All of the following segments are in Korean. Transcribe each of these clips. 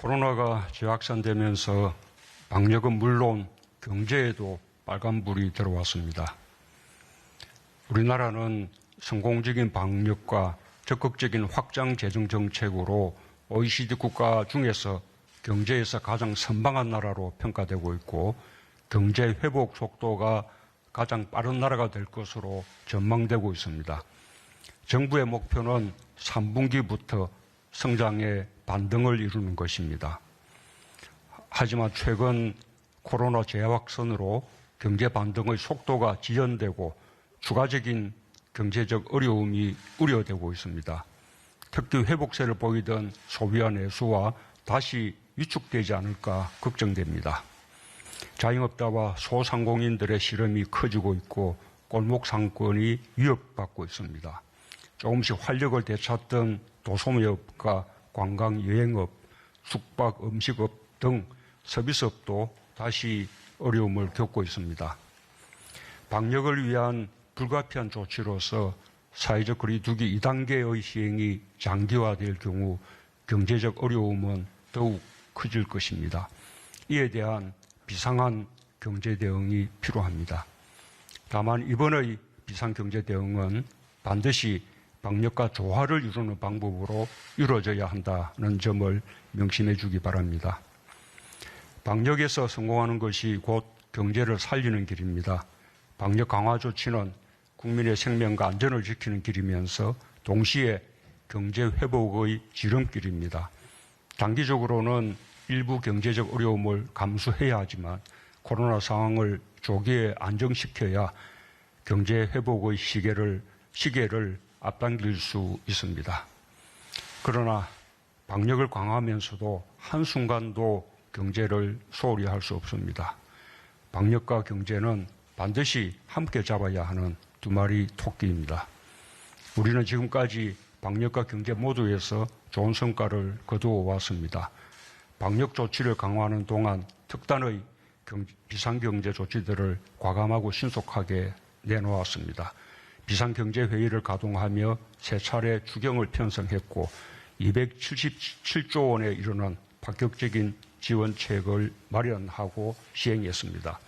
코로나가 재확산되면서 방역은 물론 경제에도 빨간불이 들어왔습니다. 우리나라는 성공적인 방역과 적극적인 확장 재정 정책으로 OECD 국가 중에서 경제에서 가장 선방한 나라로 평가되고 있고 경제 회복 속도가 가장 빠른 나라가 될 것으로 전망되고 있습니다. 정부의 목표는 3분기부터 성장의 반등을 이루는 것입니다. 하지만 최근 코로나 재확산으로 경제 반등의 속도가 지연되고 추가적인 경제적 어려움이 우려되고 있습니다. 특히 회복세를 보이던 소비와 내수와 다시 위축되지 않을까 걱정됩니다. 자영업자와 소상공인들의 실험이 커지고 있고 골목 상권이 위협받고 있습니다. 조금씩 활력을 되찾던 도소매업과 관광, 여행업, 숙박, 음식업 등 서비스업도 다시 어려움을 겪고 있습니다. 방역을 위한 불가피한 조치로서 사회적 거리두기 2단계의 시행이 장기화될 경우 경제적 어려움은 더욱 커질 것입니다. 이에 대한 비상한 경제 대응이 필요합니다. 다만 이번의 비상경제 대응은 반드시 방역과 조화를 이루는 방법으로 이루어져야 한다는 점을 명심해 주기 바랍니다. 방역에서 성공하는 것이 곧 경제를 살리는 길입니다. 방역 강화 조치는 국민의 생명과 안전을 지키는 길이면서 동시에 경제 회복의 지름길입니다. 단기적으로는 일부 경제적 어려움을 감수해야 하지만 코로나 상황을 조기에 안정시켜야 경제 회복의 시계를 앞당길 수 있습니다. 그러나 방역을 강화하면서도 한순간도 경제를 소홀히 할 수 없습니다. 방역과 경제는 반드시 함께 잡아야 하는 두 마리 토끼입니다. 우리는 지금까지 방역과 경제 모두에서 좋은 성과를 거두어 왔습니다. 방역 조치를 강화하는 동안 특단의 비상경제 조치들을 과감하고 신속하게 내놓았습니다. 비상경제회의를 가동하며 세 차례 추경을 편성했고 277조 원에 이르는 파격적인 지원책을 마련하고 시행했습니다.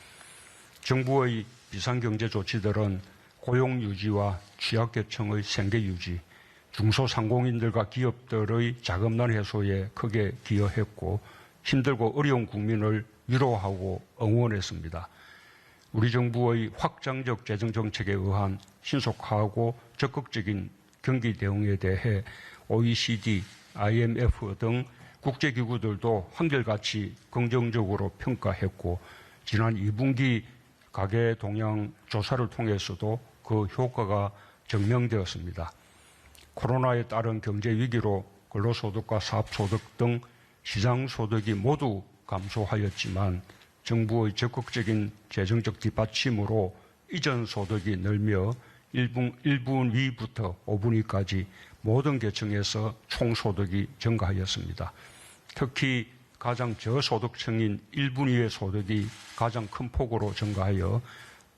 정부의 비상경제 조치들은 고용유지와 취약계층의 생계유지, 중소상공인들과 기업들의 자금난 해소에 크게 기여했고 힘들고 어려운 국민을 위로하고 응원했습니다. 우리 정부의 확장적 재정정책에 의한 신속하고 적극적인 경기 대응에 대해 OECD, IMF 등 국제기구들도 한결같이 긍정적으로 평가했고 지난 2분기 가계 동향 조사를 통해서도 그 효과가 증명되었습니다. 코로나에 따른 경제 위기로 근로소득과 사업소득 등 시장소득이 모두 감소하였지만 정부의 적극적인 재정적 뒷받침으로 이전 소득이 늘며 1분위부터 5분위까지 모든 계층에서 총소득이 증가하였습니다. 특히 가장 저소득층인 1분위의 소득이 가장 큰 폭으로 증가하여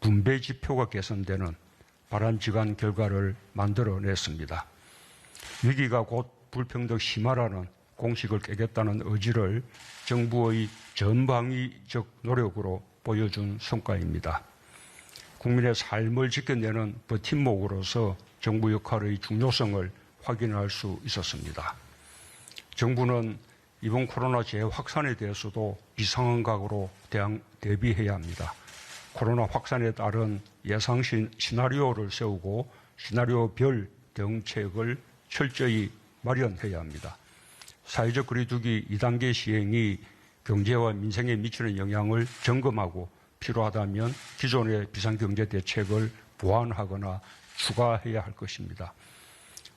분배 지표가 개선되는 바람직한 결과를 만들어냈습니다. 위기가 곧 불평등 심화라는 공식을 깨겠다는 의지를 정부의 전방위적 노력으로 보여준 성과입니다. 국민의 삶을 지켜내는 버팀목으로서 정부 역할의 중요성을 확인할 수 있었습니다. 정부는 이번 코로나 재확산에 대해서도 비상한 각오로 대비해야 합니다. 코로나 확산에 따른 예상 시나리오를 세우고 시나리오별 대응책을 철저히 마련해야 합니다. 사회적 거리두기 2단계 시행이 경제와 민생에 미치는 영향을 점검하고 필요하다면 기존의 비상경제 대책을 보완하거나 추가해야 할 것입니다.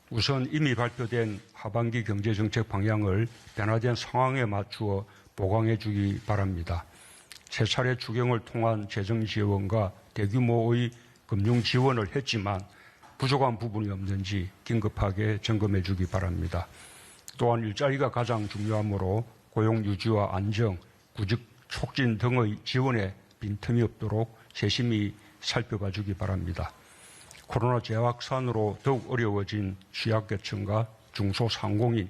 우선 이미 발표된 하반기 경제정책 방향을 변화된 상황에 맞추어 보강해 주기 바랍니다. 세 차례 추경을 통한 재정 지원과 대규모의 금융 지원을 했지만 부족한 부분이 없는지 긴급하게 점검해 주기 바랍니다. 또한 일자리가 가장 중요하므로 고용 유지와 안정, 구직 촉진 등의 지원에 빈틈이 없도록 세심히 살펴봐 주기 바랍니다. 코로나 재확산으로 더욱 어려워진 취약계층과 중소상공인,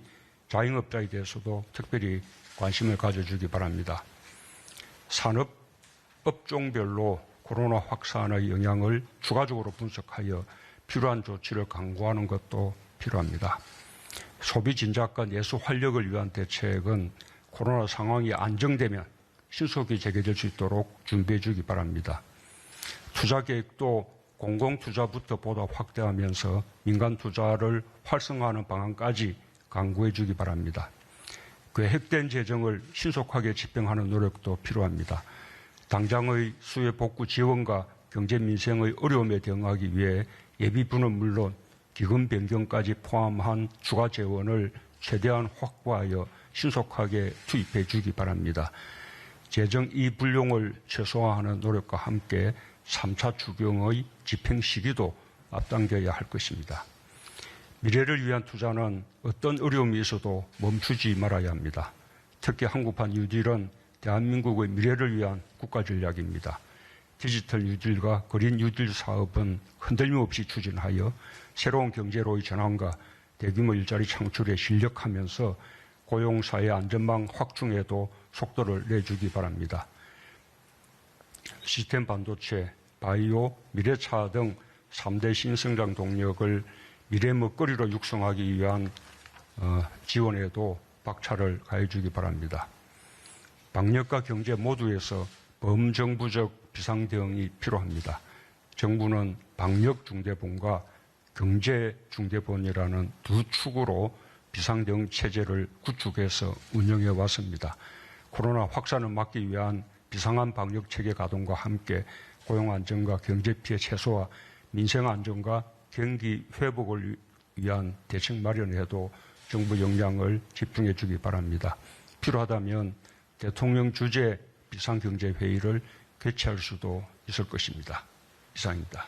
자영업자에 대해서도 특별히 관심을 가져주기 바랍니다. 산업 업종별로 코로나 확산의 영향을 추가적으로 분석하여 필요한 조치를 강구하는 것도 필요합니다. 소비 진작과 내수 활력을 위한 대책은 코로나 상황이 안정되면 신속히 재개될 수 있도록 준비해 주기 바랍니다. 투자 계획도 공공투자부터 보다 확대하면서 민간 투자를 활성화하는 방안까지 강구해 주기 바랍니다. 계획된 재정을 신속하게 집행하는 노력도 필요합니다. 당장의 수요 복구 지원과 경제 민생의 어려움에 대응하기 위해 예비분은 물론 기금 변경까지 포함한 추가 재원을 최대한 확보하여 신속하게 투입해 주기 바랍니다. 재정 이불용을 최소화하는 노력과 함께 3차 추경의 집행 시기도 앞당겨야 할 것입니다. 미래를 위한 투자는 어떤 어려움이 있어도 멈추지 말아야 합니다. 특히 한국판 뉴딜은 대한민국의 미래를 위한 국가 전략입니다. 디지털 뉴딜과 그린 뉴딜 사업은 흔들림 없이 추진하여 새로운 경제로의 전환과 대규모 일자리 창출에 실력하면서 고용사회 안전망 확충에도 속도를 내주기 바랍니다. 시스템 반도체, 바이오, 미래차 등 3대 신성장 동력을 미래 먹거리로 육성하기 위한 지원에도 박차를 가해주기 바랍니다. 방역과 경제 모두에서 범정부적 비상대응이 필요합니다. 정부는 방역중대본과 경제중대본이라는 두 축으로 비상대응 체제를 구축해서 운영해 왔습니다. 코로나 확산을 막기 위한 비상한 방역체계 가동과 함께 고용안정과 경제피해 최소화, 민생안정과 경기 회복을 위한 대책 마련에도 정부 역량을 집중해 주기 바랍니다. 필요하다면 대통령 주재 비상경제회의를 개최할 수도 있을 것입니다. 이상입니다.